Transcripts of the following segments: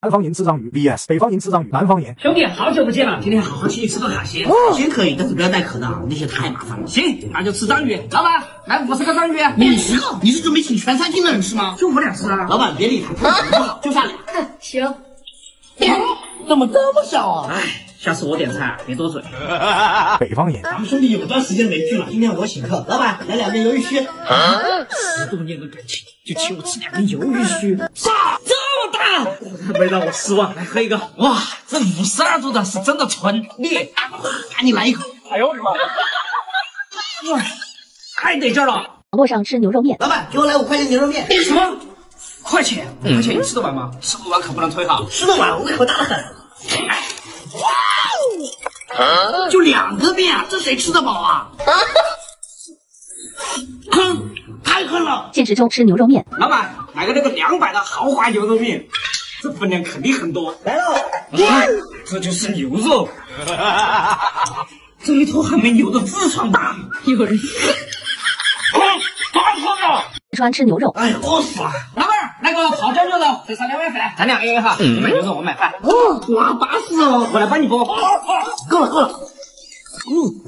南方人吃章鱼 VS 北方人吃章鱼。南方人，兄弟，好久不见了，今天好好请你吃顿海鲜。海鲜可以，但是不要带壳的，那些太麻烦了。行，那就吃章鱼。老板，来50个章鱼。50个？你是准备请全餐厅的人吃吗？就我俩吃啊。老板别理他，他不好，就差俩。行。怎么这么小啊？哎，下次我点菜别多嘴。北方人，咱们兄弟有段时间没聚了，今天我请客，老板来2根鱿鱼须。10多年的感情，就请我吃2根鱿鱼须，啥这么大？没让我失望。来喝一个。哇，这52度的是真的纯烈，赶紧来一口。哎呦我的妈！哇，太得劲了。网络上吃牛肉面，老板给我来5块钱牛肉面。什么？5块钱？5块钱你吃得完吗？吃不完可不能退哈。吃得完，我可大得很。就2个面啊，这谁吃得饱啊？坑，太坑了！现实中吃牛肉面，老板来个那个200的豪华牛肉面，这分量肯定很多。来了，这就是牛肉，这里头还没牛的痔疮大。有人太坑了！川吃牛肉，哎呀，饿死了！老板儿，那个泡椒牛肉，再上2碗饭，咱俩 AA 哈。你买牛肉，我买饭。哇，巴适哦！我来帮你剥。够了够了，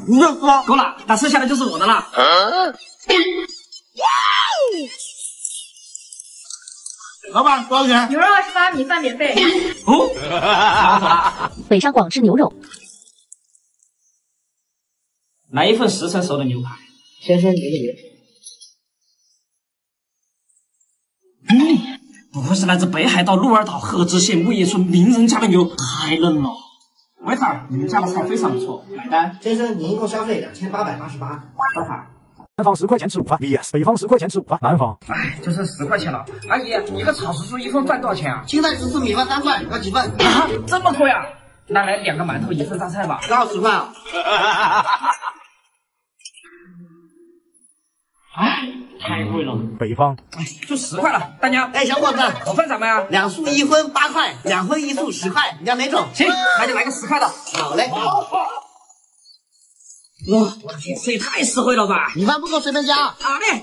你这说够了，那剩下的就是我的了。老板多少钱？牛肉28，米饭免费。哦，好了，北上广吃牛肉，来一份10成熟的牛排。先生，你的牛。不愧是来自北海道鹿儿岛鹤之县木叶村名人家的牛，太嫩了。waiter，你们家的菜非常不错，买单。先生，你一共消费2888。多少？南方10块钱吃午饭 VS 北方10块钱吃午饭。南方，哎，就剩10块钱了。阿姨，一个炒时蔬1份饭多少钱啊？青菜14米饭3份，要几份？啊，这么贵啊？那来2个馒头1份榨菜吧。刚好10块啊。哎，太贵了。北方，哎，就10块了，大娘。哎，小伙子，我份什么呀？2素1荤8块，2荤1素10块，你要哪种？行，那就来个10块的。好嘞。哇，我的天，这也太实惠了吧！米饭不够随便加。好嘞。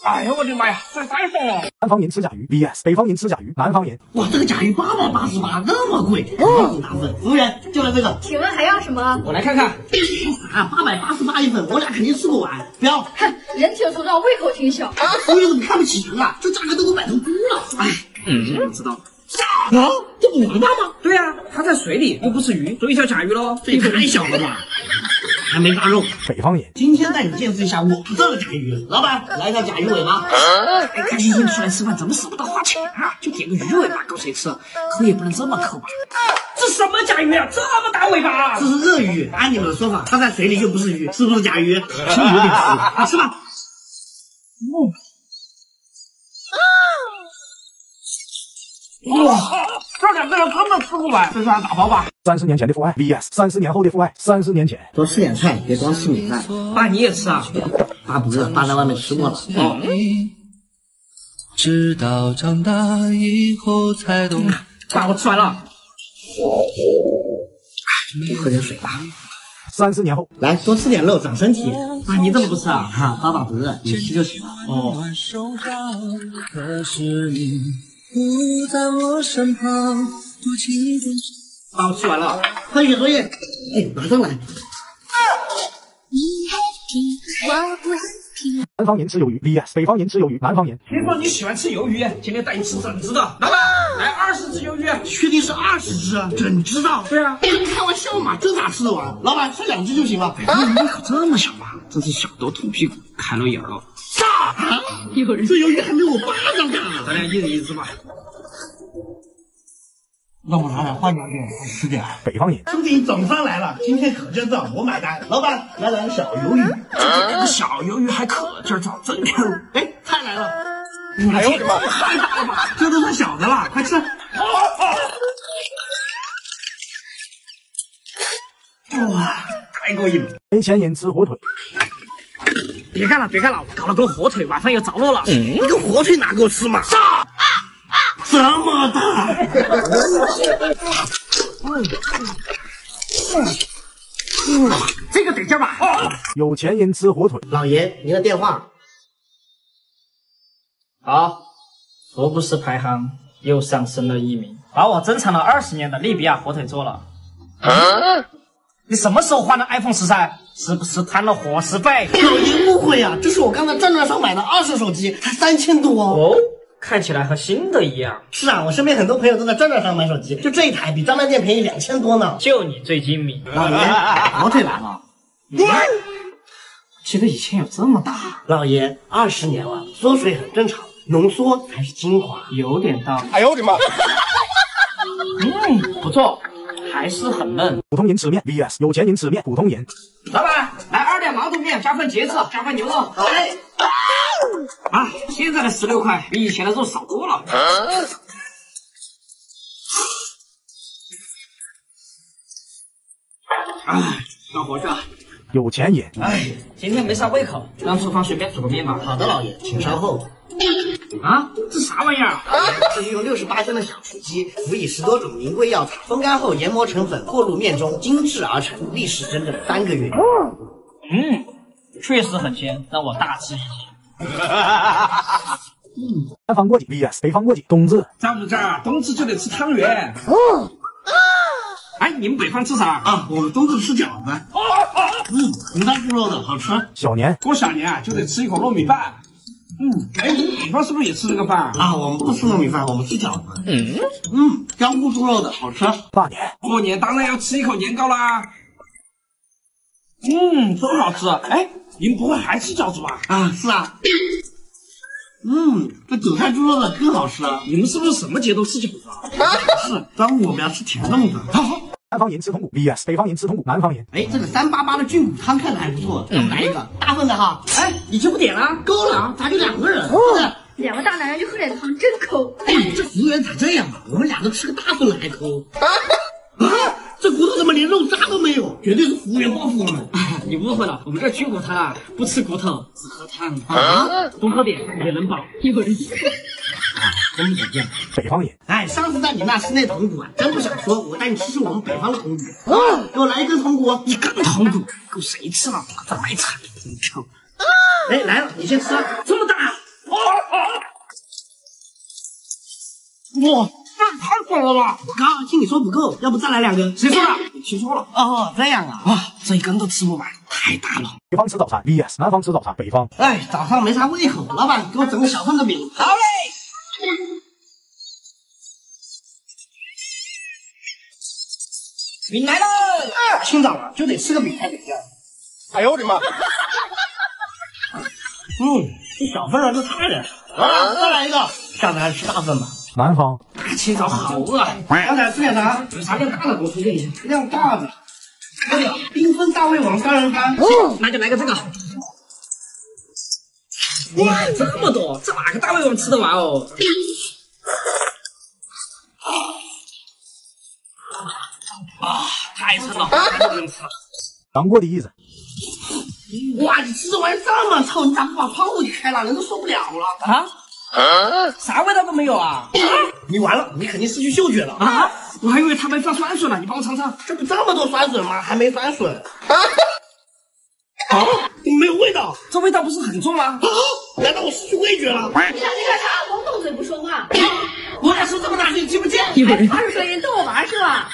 哎呦我的妈呀，这太爽了！南方人吃甲鱼 VS 北方人吃甲鱼。南方人，哇，这个甲鱼888，那么贵，肯定打分。服务员，就来这个。请问还要什么？我来看看。啊，888一份，我俩肯定吃不完。标。哼，人挺粗壮，胃口挺小。服务员怎么看不起人啊？这价格都给我摆成猪了。哎，知道了。啊，这不王八吗？对呀，它在水里，又不是鱼，所以叫甲鱼喽。这也太小了吧，还没大肉。北方人，今天带你见识一下我这个甲鱼。老板，来一条甲鱼尾巴。哎，今天出来吃饭怎么舍不得花钱啊？就点个鱼尾巴够谁吃？可也不能这么抠吧？这什么甲鱼啊？这么大尾巴！这是鳄鱼，按你们的说法，它在水里又不是鱼，是不是甲鱼？是不是有点吃？吃吧。哇，这2个人根本吃不完，这算打包吧。 30年前的父爱 VS 30年后的父爱。30年前，多吃点菜，别光吃米饭。爸，你也吃啊？爸不饿，爸在外面吃过了。哦，直到长大以后才懂。爸，我吃完了。多喝点水吧。 30年后，来多吃点肉，长身体。爸，你怎么不吃啊？哈，爸不饿，你吃就行了。哦。可是你不在我身旁，多情的。爸，我吃完了。快写作业。哎，马上来。南方人吃鱿鱼 VS 北方人吃鱿鱼。南方人，听说你喜欢吃鱿鱼，今天带你吃整只的。老板，来20只鱿鱼。确定是20只？整只的？对啊。你开玩笑嘛，这咋吃得完？老板，剩2只就行了。胃口这么小吗？真是小到土屁股，开了眼了。啥？有人？这鱿鱼还没我巴掌大。咱俩一人1只吧。让我拿点换点点，吃点。北方人，兄弟总算来了，今天可劲造，我买单。老板，来2个小鱿鱼。这个小鱿鱼还可劲造，真 Q。哎，菜来了。哎呦我的妈，太大了吧！这都算小的了，快吃。哇，太过瘾了！没钱人吃火腿。别干了，别干了，我搞了个火腿，晚饭要着落了。你个火腿拿给我吃嘛！这么大！这个得劲吧？有钱人吃火腿。老爷，您的电话。好，福布斯排行又上升了1名，把我珍藏了20年的利比亚火腿做了。你什么时候换的 iPhone 13？是不是贪了伙食费？老爷误会啊，这是我刚在转转上买的20手机，才3000多。哦，看起来和新的一样。是啊，我身边很多朋友都在转转上买手机，就这一台比专卖店便宜2000多呢。就你最精明。老爷，火腿来了。记得以前有这么大。老爷，20年了，缩水很正常，浓缩才是精华。有点道理。哎呦我的妈！不错，还是很嫩。普通人吃面 vs 有钱人吃面普通人。老板，来2点毛肚面，加份茄子，加份牛肉。哎，啊，现在的16块比以前的肉少多了。哎，干活去了。有钱人。哎，今天没啥胃口，让厨房随便煮个面吧。好的，老爷，请稍后。啊，这啥玩意儿？这是用68升的小雏鸡，辅以10多种名贵药材，风干后研磨成粉，和入面中，精制而成，历时整整3个月。确实很鲜，让我大吃一惊。南方过节 vs 北方过节，冬至。张主家，冬至就得吃汤圆。哎，你们北方吃啥啊？我们冬至吃饺子。红烧猪肉的好吃。小年过小年啊，就得吃一口糯米饭。哎，你们北方是不是也吃这个饭啊？我们不吃糯米饭，我们吃饺子。香菇猪肉的好吃。大年过年当然要吃一口年糕啦。真好吃。哎，你们不会还吃饺子吧？啊，是啊。这韭菜猪肉的更好吃啊！你们是不是什么节都吃饺子啊？是，端午我们要吃甜粽子。南方人吃筒骨 vs 北方人吃筒骨，南方人。哎，这个388的菌骨汤看着还不错，咱们来一个大份的哈。哎，你就不点了？够了，咱就2个人。2个大男人就喝点汤，真抠。这服务员咋这样啊？我们2个吃个大份了还抠。这骨头怎么连肉渣都没有？绝对是服务员报复我们。你误会了，我们这菌骨汤啊，不吃骨头，只喝汤啊，多喝点也能饱。有人真不这样。北方人。哎，上次在你那吃那筒骨啊，真不想说，我带你吃吃我们北方的筒骨。给我来一根筒骨。一根筒骨够谁吃了？这卖惨，真臭。哎，来了，你先吃。这么大！哇，这太爽了吧！刚听你说不够，要不再来2根？谁说的？你听错了。哦，这样啊。哇，这一根都吃不完，太大了。北方吃早餐 vs 南方吃早餐，北方。哎，早上没啥胃口，老板给我整个小份的饼。好嘞。饼来了！清早了就得吃个饼才得劲。哎呦我的妈！这小份儿就差点。再来一个，下次还是吃大份吧。南方。大清早好饿啊！刚才吃点啥？有啥量大的给我推荐一下。量大的，这个缤纷大胃王3人餐。那就来个这个。哇，这么多，这哪个大胃王吃得完哦？太撑了，不能吃了。杨过的意思。哇，你吃这玩意这么臭，你咋不把窗户给开了？人都受不了了。啥味道都没有啊！你完了，你肯定失去嗅觉了。啊，我还以为它没放酸笋呢，你帮我尝尝。这不这么多酸笋吗？还没酸笋。没有味道。这味道不是很重吗？难道我失去味觉了？你想这干啥？光动嘴不说话。我俩说这么大声，你听不见？20岁人逗我玩是吧？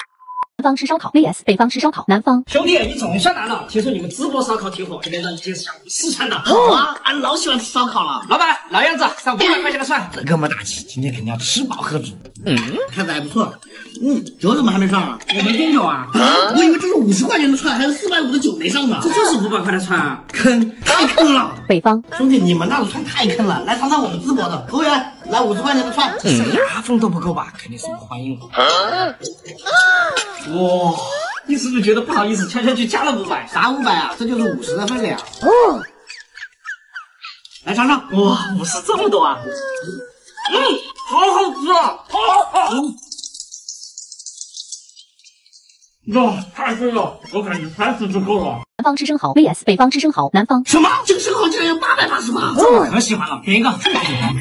南方吃烧烤 vs 北方吃烧烤，南方。兄弟，你总算来了！听说你们淄博烧烤挺火，今天让你介绍下四川的。好啊，俺老喜欢吃烧烤了。老板，老样子，上500块钱的串。这哥们大气，今天肯定要吃饱喝足。看着还不错。酒怎么还没上啊？我没点酒啊。我以为这是50块钱的串，还是450的酒没上呢。这就是500块的串啊！坑，太坑了。北方兄弟，你们那的串太坑了，来尝尝我们淄博的。服务员，来50块钱的串。这牙缝都不够吧？肯定是不欢迎我。哇，你是不是觉得不好意思，悄悄去加了500？啥500啊？这就是50的分量。来尝尝。哇，50这么多啊！好好吃啊！哇，太贵了，我感觉30就够了。南方吃生蚝 vs 北方吃生蚝，南方。什么？这个生蚝竟然要888？这我可喜欢了，点一个。这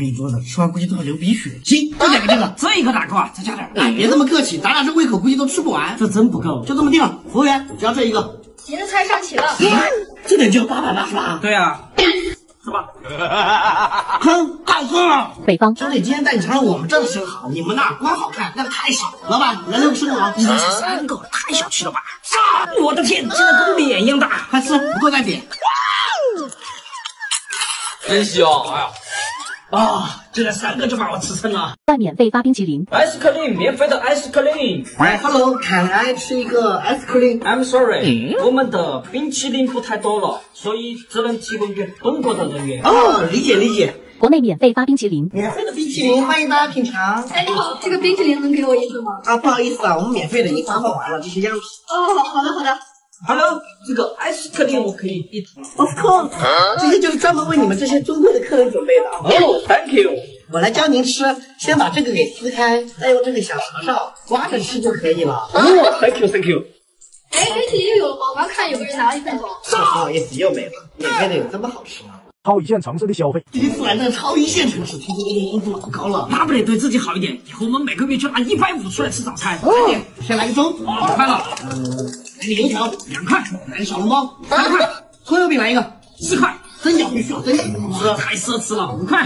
一桌子吃完估计都要流鼻血。行，就点个这个。这一个哪够啊？再加点。哎，别这么客气，咱俩这胃口估计都吃不完。这真不够，就这么定了。服务员，只要这一个。节日菜上齐了。这点就要888？对啊。是吧？哼，告诉了。北方兄弟，今天带你尝尝我们这的生蚝，你们那光好看，那太少。老板，来6个生蚝。你这是3个，太小气了吧？我的天，竟然跟脸一样大！快吃，不够再点。真香！哎呀，啊，竟然3个就把我吃撑了。外免费发冰淇淋， ice cream， 免费的 ice cream。Hello， can I 吃一个 ice cream？ I'm sorry，我们的冰淇淋不太多了，所以只能提供给本国的人员。哦，理解理解。国内免费发冰淇淋，免费的冰淇淋，欢迎大家品尝。哎，你好，这个冰淇淋能给我一个吗？啊，不好意思啊，我们免费的已经发放完了，这是样品。哦，好的好的。Hello， 这个 ice cream 我可以一桶。Of course， 这些就是专门为你们这些尊贵的客人准备的。哦 ，Thank you。我来教您吃，先把这个给撕开，再用这个小勺勺刮着吃就可以了。哦 ，Thank you，Thank you。哎，冰淇淋又有了吗？我刚看有个人拿了1份包。不好意思，又没了。免费的有这么好吃吗？超一线城市的消费，第一次来这个超一线城市，听说这个温度老高了。那不得对自己好一点，以后我们每个月就拿150出来吃早餐。先来个粥2块了，来个油条2块，来个小笼包3块，葱油饼来一个4块，蒸饺必须要蒸饺。哇，太奢侈了，5块。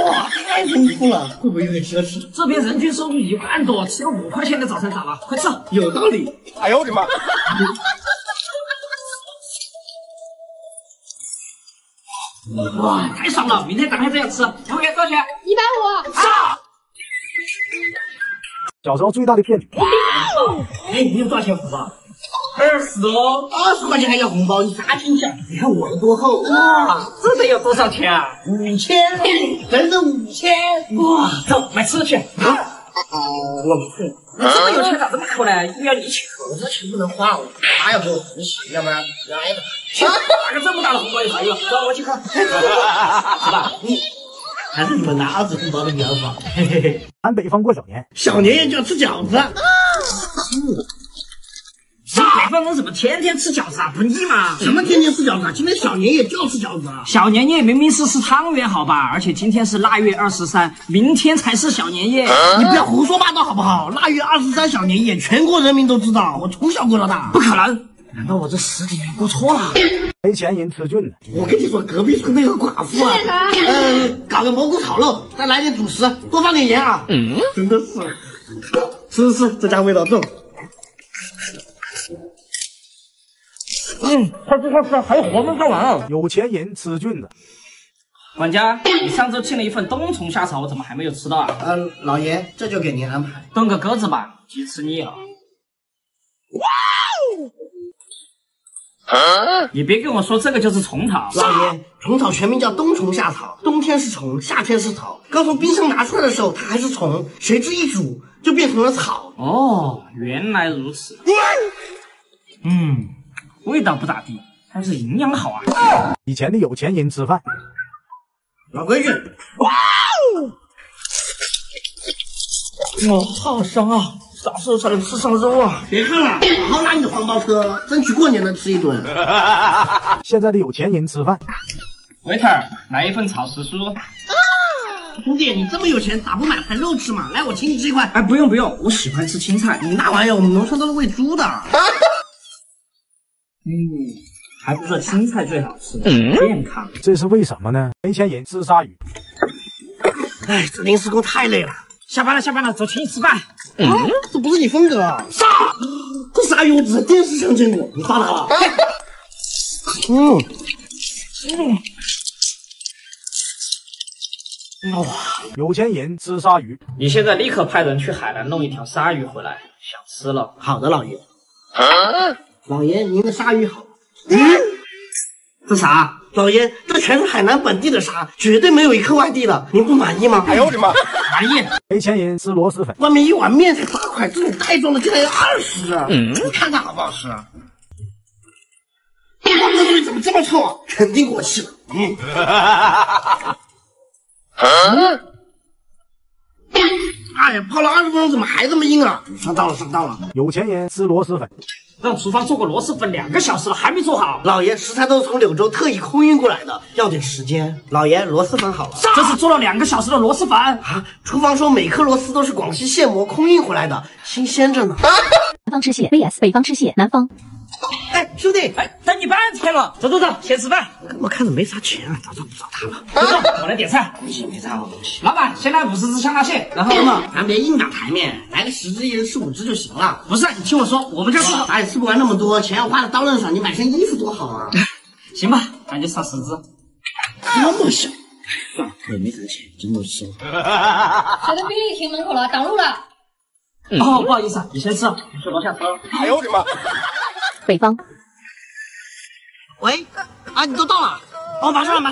哇，太丰富了，会不会有点奢侈？这边人均收入1万多，吃个5块钱的早餐咋了？快吃！有道理。哎呦我的妈！哇，太爽了！明天咱们还这样吃，服务员多少钱150。小时候最大的骗局，哎，你有多少钱红包？20多。 ？20块钱还要红包，你啥心想？你看我的多厚哇，这得有多少钱啊？5000，整整5000。哇，走，买吃的去。我不去，你这么有钱咋这么抠呢？又要你请客，我这钱不能花，我妈要给我提醒，要不然来吧。拿个这么大的红包有啥用？走，我请客。是吧？还是你们拿20红包的比较好。嘿嘿嘿。南北方过小年，小年夜就要吃饺子。这北方人怎么天天吃饺子啊？不腻吗？什么天天吃饺子啊？今天小年夜就要吃饺子啊！小年夜明明是吃汤圆好吧？而且今天是腊月23，明天才是小年夜。你不要胡说八道好不好？腊月23小年夜，全国人民都知道，我从小过到大。不可能！难道我这10几年过错了？没钱人吃菌了。我跟你说，隔壁村那个寡妇啊，搞个蘑菇炒肉，再来点主食，多放点盐啊。真的是，吃，这家味道重。快吃，还有活没看完啊！有钱人吃菌子，管家，你上周请了一份冬虫夏草，我怎么还没有吃到啊？老爷，这就给您安排。炖个鸽子吧，鸡吃腻了。你别跟我说这个就是虫草。老爷，虫草全名叫冬虫夏草，冬天是虫，夏天是草。刚从冰箱拿出来的时候，它还是虫，谁知一煮就变成了草。哦，原来如此。味道不咋地，但是营养好啊。以前的有钱人吃饭，老规矩。好香啊！啥时候才能吃上肉啊？别看了，好好拉你的黄包车，争取过年能吃一顿。现在的有钱人吃饭， waiter， 来一份炒时蔬。兄弟，你这么有钱，咋不买盘肉吃嘛？来，我请你吃一块。哎，不用，我喜欢吃青菜。你那玩意儿，我们农村都是喂猪的。还不是青菜最好吃，健康。这是为什么呢？没钱人吃鲨鱼，哎，这临时工太累了。下班了，走，请你吃饭。这不是你风格啊！这鲨鱼我只在电视上见过，你发达了。哇，有钱人吃鲨鱼，你现在立刻派人去海南弄一条鲨鱼回来，想吃了。好的，老爷。老爷，您的鲨鱼好。这啥？老爷，这全是海南本地的鲨，绝对没有一颗外地的，您不满意吗？哎呦我的妈！满意。没钱人吃螺蛳粉，外面一碗面才8块，这种袋装的竟然要20啊！你看看好不好吃啊？这东西怎么这么臭啊？肯定过期了。哎呀，泡了20分钟，怎么还这么硬啊？上当了！有钱人吃螺蛳粉，让厨房做过螺蛳粉2个小时了，还没做好。老爷，食材都是从柳州特意空运过来的，要点时间。老爷，螺蛳粉好了。这是做了2个小时的螺蛳粉啊！厨房说每颗螺丝都是广西现磨空运回来的，新鲜着呢。南方吃蟹 VS 北方吃蟹，南方。哎，兄弟，哎，等你半天了，走，先吃饭。我看着没啥钱啊，早找不着他了。走，我来点菜。没啥好东西。老板，先来50只香辣蟹，然后哥们，咱别硬打台面，来个10只，一人吃5只就行了。不是，你听我说，我们这是咱也吃不完那么多，钱要花在刀刃上，你买身衣服多好啊！行吧，咱就上10只。这么小，算了，也没啥钱，真的是。谁的宾利停门口了，挡路了。哦，不好意思，你先吃，我去楼下车。哎呦我的妈！北方喂，啊，你都到了？哦，马上。你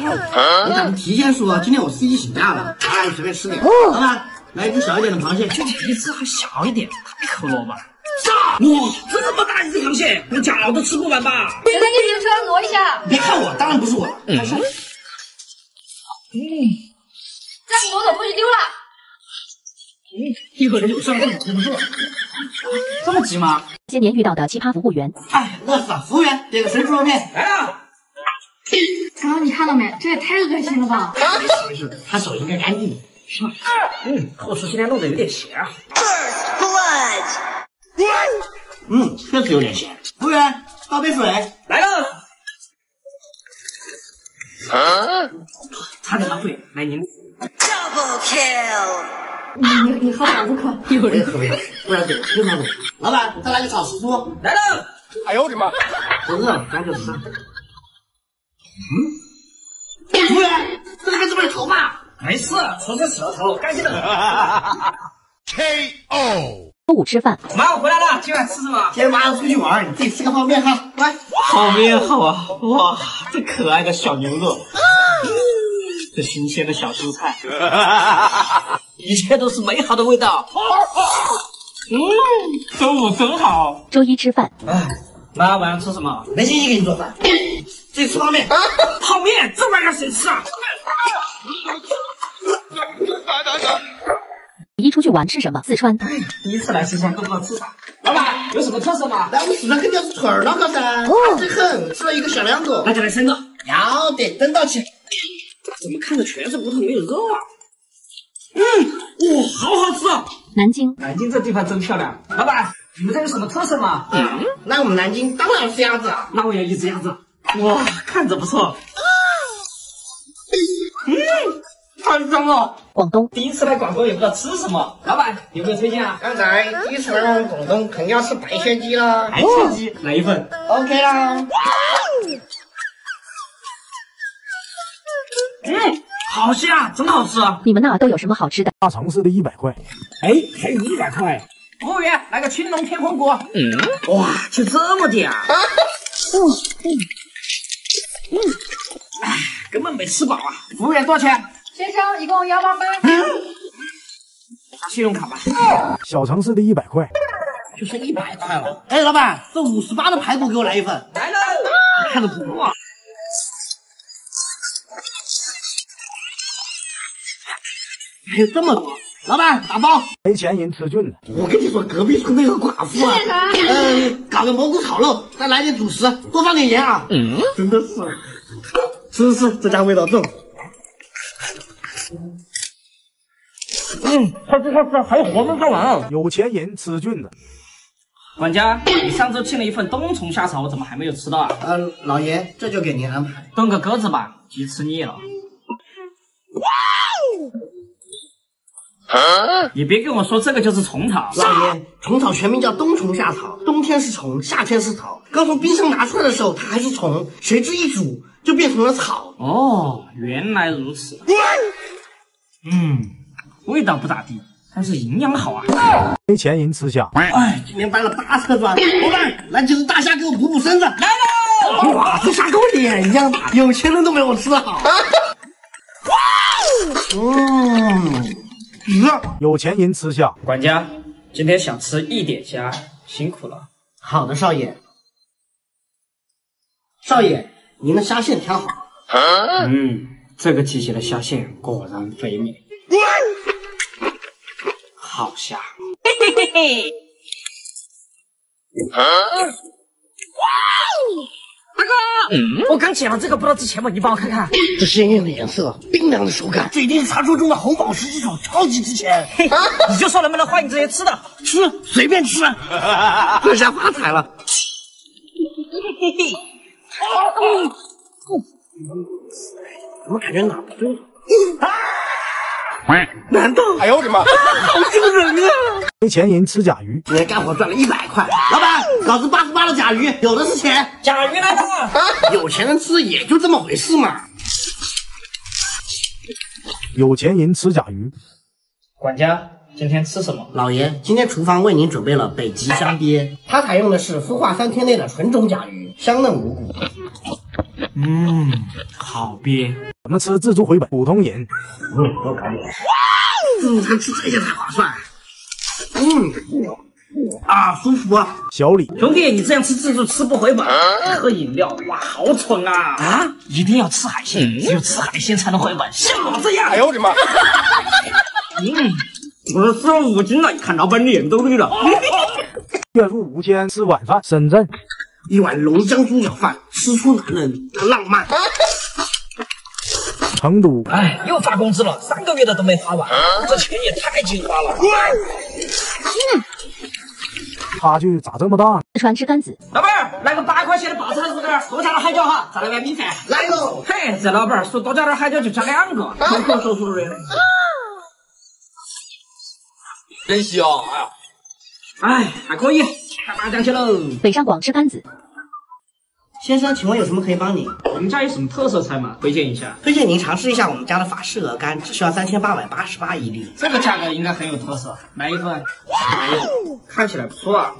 咋不提前说？今天我司机请假了。啊，你随便吃点。老板，来一只小一点的螃蟹。就一只还小一点，太抠了吧？哇，这么大一只螃蟹，我脚都吃不完吧？谁在你的车挪一下？别看我，当然不是我。再不挪走不许丢了。一会儿就上路，忍不住了。这么急吗？些年遇到的奇葩服务员，哎，乐死了！服务员，点个水煮肉片。来了。刚刚你看到没？这也太恶心了吧！没事，他手应该干净。后厨今天弄得有点咸啊。确实有点咸。服务员，倒杯水。来了。差点浪费，来您。你喝两口。我也喝不了，不然得吃上了。老板，再来个炒时蔬。来了。哎呦我的妈！我饿了，赶紧吃。服务员，这还是我的头发。没事，厨师洗了头，干净的很。KO。周五吃饭，妈，我回来了，今晚吃什么？今天晚上出去玩，你自己吃个泡面哈。来，泡面好啊！哇，这可爱的小牛肉，这新鲜的小蔬菜，一切都是美好的味道。周五真好。周一吃饭，哎，妈，晚上吃什么？没心情给你做饭，自己吃泡面。泡面，这玩意儿谁吃啊？一出去玩吃什么？四川第一次来四川都不知道吃啥。老板，有什么特色吗？来，我们四川肯定是腿儿那个噻，最狠，吃了一个小两个。那就来3个。要得，等到起。怎么看着全是骨头没有肉啊？哇，好好吃啊！南京南京这地方真漂亮。老板，你们这有什么特色吗？那我们南京当然是鸭子啊。那我有一只鸭子。哇，看着不错。太香了！广东第一次来广东也不知道吃什么，老板有没有推荐啊？刚才第一次来我们广东，肯定要吃白切鸡啦。白切鸡来一份。 OK 啦。好香，真好吃啊！你们那儿都有什么好吃的？大城市的100块。哎，还有100块。服务员，来个青龙天空锅。哇，就这么点啊？哎，根本没吃饱啊！服务员多少钱？先生，一共188。拿信用卡吧。小城市的100块。就剩100块了。哎，老板，这58的排骨给我来一份。来了，看着不错啊。还有这么多，老板打包。没钱人吃菌了。我跟你说，隔壁村那个寡妇啊，搞个蘑菇炒肉，再来点主食，多放点盐啊。真的是，吃，这家味道重。快吃，还有活没做完。有钱人吃菌了。管家，你上周订了一份冬虫夏草，我怎么还没有吃到啊？老爷，这就给您安排。炖个鸽子吧，鸡吃腻了。你别跟我说这个就是虫草。老爷，虫草全名叫冬虫夏草，冬天是虫，夏天是草。刚从冰箱拿出来的时候，它还是虫，谁知一煮就变成了草。哦，原来如此。味道不咋地，但是营养好啊。没钱人吃虾。哎，今天搬了8车砖，老板，来几只大虾给我补身子。来喽！哇，这虾跟我脸一样大，有钱人都没我吃的好。有钱人吃虾。管家，今天想吃1点虾，辛苦了。好的，少爷。少爷，您的虾线挑好。这个季节的虾线果然肥美，好虾。嘿嘿嘿嘿。大哥，我刚捡了这个，不知道值钱吗？你帮我看看。这鲜艳的颜色，冰凉的手感，这一定是传说中的红宝石之手，超级值钱。你就说能不能换你这些吃的？吃，随便吃。这下发财了。怎么感觉哪不对了？难道？哎呦我的妈！好惊人啊！没钱人吃甲鱼，今天干活赚了100块，老板，老子88的甲鱼，有的是钱。甲鱼来了！有钱人吃也就这么回事嘛。有钱人吃甲鱼。管家，今天吃什么？老爷，今天厨房为您准备了北极香鳖，它采用的是孵化3天内的纯种甲鱼，香嫩无骨。好鳖。怎么吃自助回本？普通人。我搞你。自助餐吃这些才划算。舒服啊！小李，兄弟，你这样吃自助吃不回本，喝饮料，哇，好蠢啊！一定要吃海鲜，只有吃海鲜才能回本，像我这样。哎呦我的妈！我吃了5斤了，看老板脸都绿了。月入5000吃晚饭。深圳，一碗龙江猪脚饭，吃出男人的浪漫。成都，哎，又发工资了，3个月的都没花完，这钱也太精花了。差距咋这么大呢？四川吃杆子，老板儿，来个8块钱的爆炒猪肝，多加点海椒哈，再来碗米饭。来喽！嘿，这老板儿说多加点海椒就加2个，口口说出的。真香！哎呀，哎，还可以，开麻将去喽。北上广吃杆子，先生，请问有什么可以帮您？你们家有什么特色菜吗？推荐一下。推荐您尝试一下我们家的法式鹅肝，只需要3888一粒。这个价格应该很有特色，来一份。看起来不错啊。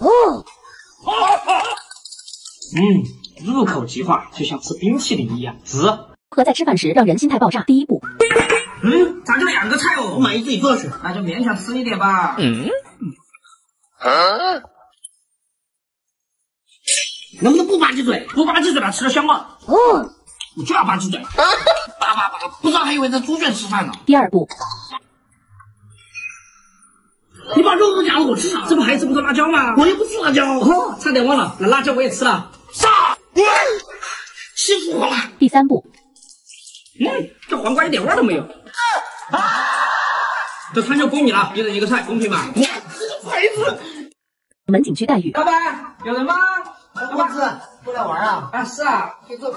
入口即化，就像吃冰淇淋一样。值。如何在吃饭时让人心态爆炸？第一步，咋就2个菜哦？不满意自己做去。那就勉强吃一点吧。能不能不吧唧嘴？不吧唧嘴了，吃的香吗？我就要吧唧嘴。叭，不知道还以为在猪圈吃饭呢。第二步，你把肉都夹了，我吃啥？这不还有这么多辣椒吗？我又不吃辣椒。哦，差点忘了，那辣椒我也吃了。欺负我了！第三步，这黄瓜一点味都没有。这餐就归你了，1人1个菜，公平吧？孩子，门景区待遇，老板，有人吗？老板子过来玩啊！啊，是啊。快坐。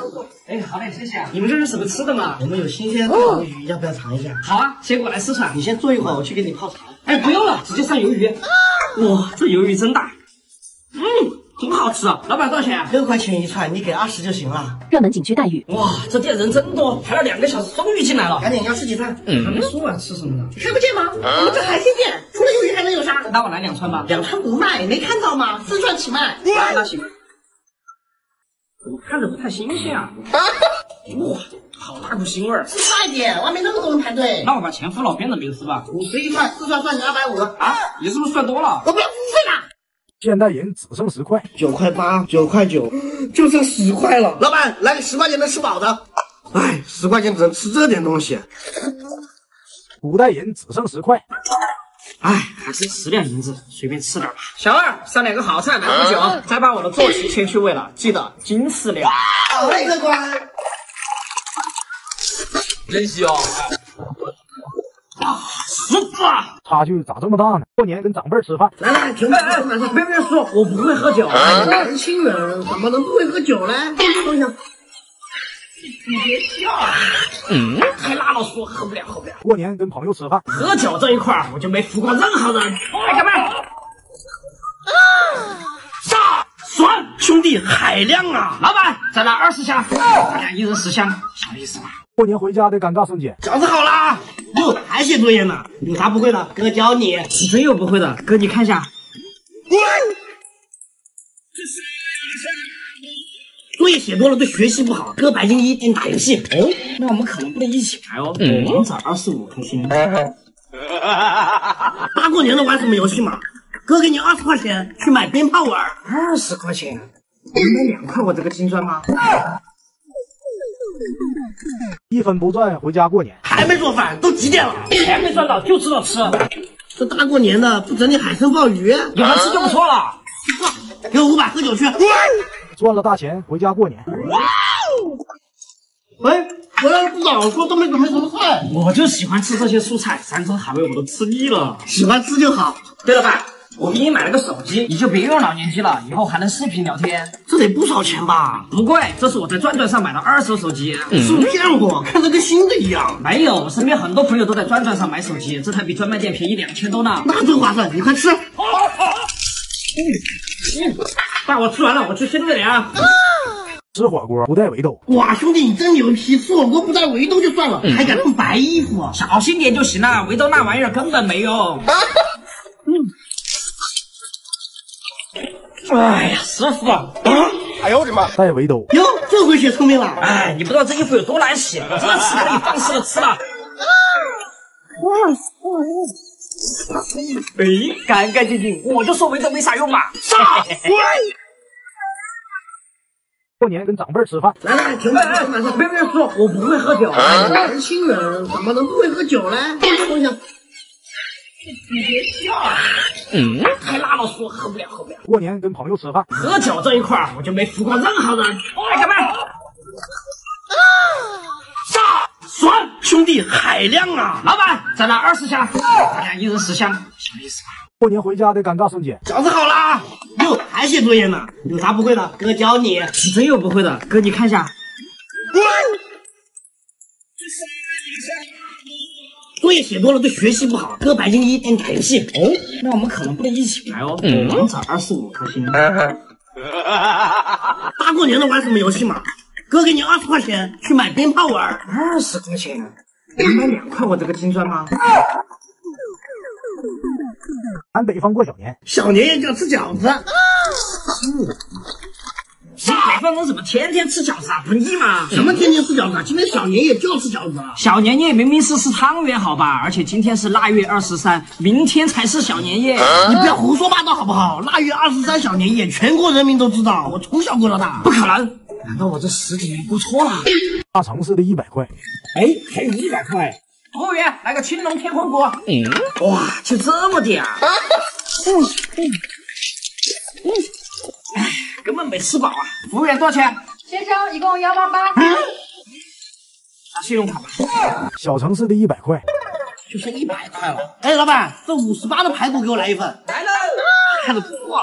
哎，好嘞，谢谢。你们这是什么吃的吗？我们有新鲜的鱿鱼，要不要尝一下？好啊，先过来试尝。你先坐一会儿，我去给你泡茶。哎，不用了，直接上鱿鱼。哇，这鱿鱼真大。真好吃啊！老板多少钱？6块钱一串，你给20就行了。热门景区待遇，哇，这店人真多，排了2个小时，终于进来了。赶紧要吃几串？还没说完吃什么呢？看不见吗？我们这海鲜店除了鱿鱼还能有啥？那我来2串吧。 2串不卖，没看到吗？4串起卖。那行。怎么看着不太新鲜啊？哇，好大股腥味儿！吃快点，外面那么多人排队。那我把钱付了，别人没事吧？50一串，4串算你250啊！你是不是算多了？我不要付费了。现代人只剩10块，9块8，9块9，就剩10块了。老板，来个10块钱能吃饱的。哎，10块钱只能吃这点东西。古代人只剩10块。哎，还是10两银子，随便吃点吧。小二，上2个好菜，来壶酒，再把我的坐席先去喂了，记得金4两。好嘞，客官。真香！食子啊！差距咋这么大呢？过年跟长辈吃饭，来，全部别说，我不会喝酒。年轻人怎么能不会喝酒呢？等一下。你别笑啊！太辣了，说喝不了。过年跟朋友吃饭，喝酒这一块儿我就没服过任何人。来，干嘛？杀！酸！兄弟，海量啊！老板，再来20箱，咱俩1人10箱，小意思吧？过年回家的尴尬瞬间。饺子好啦！哟，还写作业呢？有啥不会的，哥教你。你真有不会的，哥你看一下。作业写多了对学习不好，哥白金1定打游戏。哦，那我们可能不能一起来哦。王者25开心。大过年的玩什么游戏嘛？哥给你20块钱去买鞭炮玩。20块钱，你买2块我这个金砖吗1分不赚回家过年，还没做饭，都几点了？钱没赚到就知道吃，这大过年的不整点海参鲍鱼，有人吃就不错了。给我500喝酒去。赚了大钱回家过年。喂，我要是不早说都没准备什么菜。我就喜欢吃这些蔬菜，山珍海味我都吃腻了。喜欢吃就好。对了，爸，我给你买了个手机，你就别用老年机了，以后还能视频聊天。这得不少钱吧？不贵，这是我在转转上买的2手手机。是不是骗我？看着跟新的一样。没有，我身边很多朋友都在转转上买手机，这台比专卖店便宜2000多呢。那真划算，你快吃。爸，我吃完了，我去洗个脸啊。吃火锅不带围兜。哇，兄弟你真牛批！吃火锅不带围兜就算了，还敢弄白衣服？小心点就行了，围兜那玩意儿根本没用。哎呀，师傅！哎呦我的妈！带围兜。哟，这回学聪明了。哎，你不知道这衣服有多难洗，这次可以放肆的吃了。哎，干干净净，我就说围兜没啥用嘛。过年跟长辈吃饭，来，停！别说，我不会喝酒。年轻人怎么能不会喝酒呢？说一下。你别笑啊！太辣了，说喝不了。过年跟朋友吃饭，喝酒这一块我就没服过任何人。来，干杯！爽，兄弟，海量啊！老板，再来20箱，咱俩一人10箱，什么意思吧？过年回家的尴尬瞬间。饺子好啦！哟，还写作业呢？有啥不会的，哥教你。你真有不会的，哥你看一下。作业写多了对学习不好，哥白金1点调戏。哦，那我们可能不能一起来哦。王者25颗星。大过年的玩什么游戏嘛？哥给你20块钱去买鞭炮玩。20块钱？能买2块我这个金砖吗？俺北方过小年，小年夜就要吃饺子。你北方人怎么天天吃饺子啊？不腻吗？什么天天吃饺子啊？今天小年夜就要吃饺子了。小年夜明明是吃汤圆好吧？而且今天是腊月23，明天才是小年夜。你不要胡说八道好不好？腊月23小年夜，全国人民都知道，我从小过到大。不可能！难道我这10几年过错了？大城市的100块，哎，还有100块。服务员，来个青龙天混锅。哇，就这么点啊？哎，根本没吃饱啊！服务员多少钱？先生，一共188。拿信用卡吧。小城市的100块，就剩100块了。哎，老板，这58的排骨给我来一份。来了，看着哇！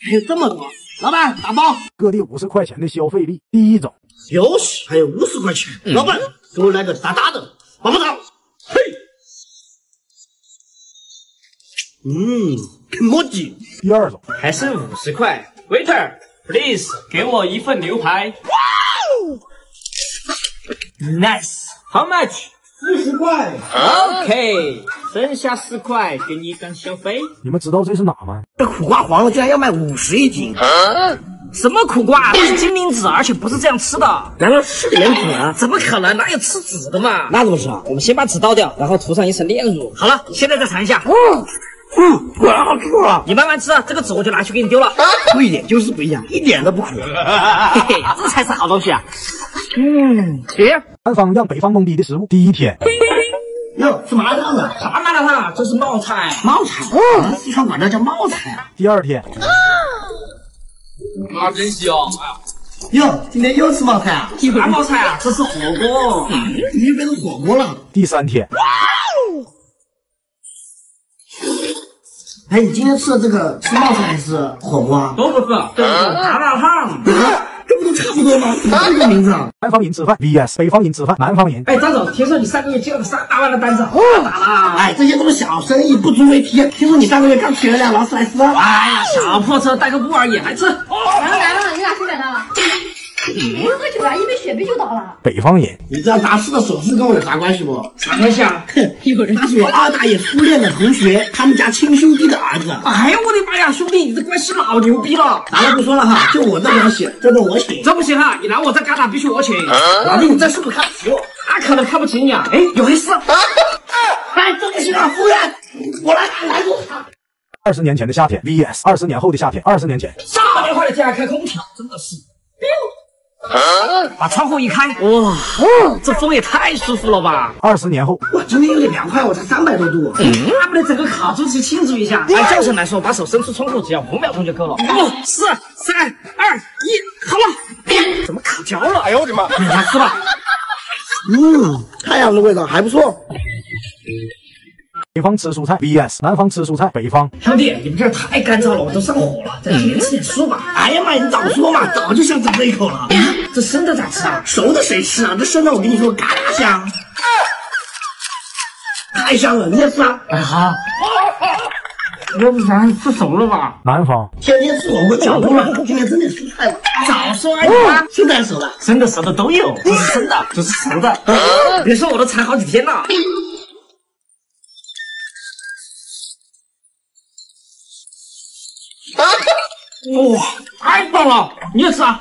还有这么多，老板打包。各地50块钱的消费力，第一种。有喜，还有50块钱。老板，给我来个大大的棒棒糖。嘿，肯默基。第二种，还剩50块。Waiter please 给我一份牛排。Nice how much？ 40块。OK， 剩下10块给你当小费。你们知道这是哪吗？这苦瓜黄了，竟然要卖50一斤。什么苦瓜？这是金铃子，而且不是这样吃的。难道是莲子啊？怎么可能？哪有吃籽的嘛？那怎么吃啊？我们先把籽倒掉，然后涂上一层炼乳。好了，现在再尝一下。果然好吃啊！你慢慢吃，这个籽我就拿去给你丢了。不一点就是不一样，一点都不苦。嘿嘿，这才是好东西啊！别，南方让北方懵逼的食物。第一天，哟，是麻辣烫啊！啥麻辣烫？这是冒菜。冒菜，四川管这叫冒菜啊。第二天，啊，真香！哎呀，哟，今天又吃冒菜啊？啥冒菜啊？这是火锅。已经变成火锅了。第三天，哎，你今天吃的这个是冒菜还是火锅啊？都不是，这是麻辣烫。这不都差不多吗？怎么这个名字啊？南方人吃饭 VS 北方人吃饭，南方人。哎，张总，听说你上个月接了个3大万的单子，咋了？哎，这些都是小生意，不足为提。听说你上个月刚娶了辆劳斯莱斯。哎呀，小破车带个布而已，还吃？来了，你俩谁买单了？不是喝酒啊，一杯雪碧就倒了。北方人，你知道达斯的首饰跟我有啥关系不？啥关系啊？他是我2大爷初恋的同学，他们家亲兄弟的儿子。哎呦我的妈呀，兄弟，你这关系老牛逼了！啥都不说了哈，就我这关系，这顿我请。这不行哈，你来我这旮瘩必须我请。老弟，你这是不是看不起我？他可能看不起你啊！哎，有黑丝。哎，这不行啊，服务员，我来住他。20年前的夏天 VS 20年后的夏天。20年前，上年换了家开空调，真的是。把窗户一开，哇，这风也太舒服了吧！20年后，哇，今天有点凉快，我才300多度。那不得整个烤猪去庆祝一下？按教程来说，把手伸出窗户只要5秒钟就够了。5、4、3、2、1，好了。怎么烤焦了？哎呦我的妈！你来吃吧。太阳的味道还不错。北方吃蔬菜 VS 南方吃蔬菜，北方。兄弟，你们这儿太干燥了，我都上火了，再提前吃点素吧。哎呀妈呀，你早说嘛，早就想整这一口了。这生的咋吃啊？熟的谁吃啊？这生的我跟你说，嘎嘎香，太香了，你也吃啊？哎好，要不咱吃熟了吧？南方。天天吃火锅脚多了，今天整点蔬菜吧。早说啊！生的还是熟的？生的熟的都有，这是生的，这是熟的。别说我都馋好几天了。哇，太棒了！你也吃啊？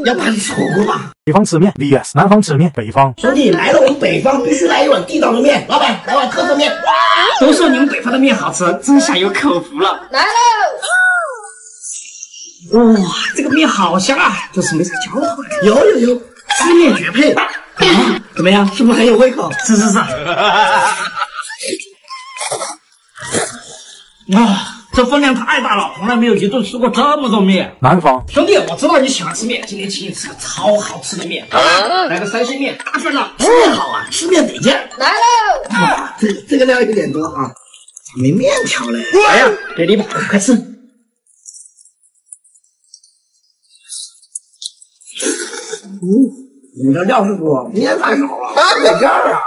要不然你吃火锅吧？北方吃面 VS 南方吃面，北方。兄弟，来了我们北方必须来一碗地道的面，老板来碗特色面。都说你们北方的面好吃，真下有口福了。来喽！哇，这个面好香啊，就是没啥浇头。有，吃面绝配。怎么样？是不是很有胃口？是。啊，这分量太大了，从来没有一顿吃过这么多面。南方。兄弟，我知道你喜欢吃面，今天请你吃个超好吃的面，来个三鲜面，大份的。吃面好啊，吃面得劲。来喽！哇，这个料有点多啊，咋没面条嘞？来呀，给你一把，快吃。你这料是多，面太少了，得劲儿啊！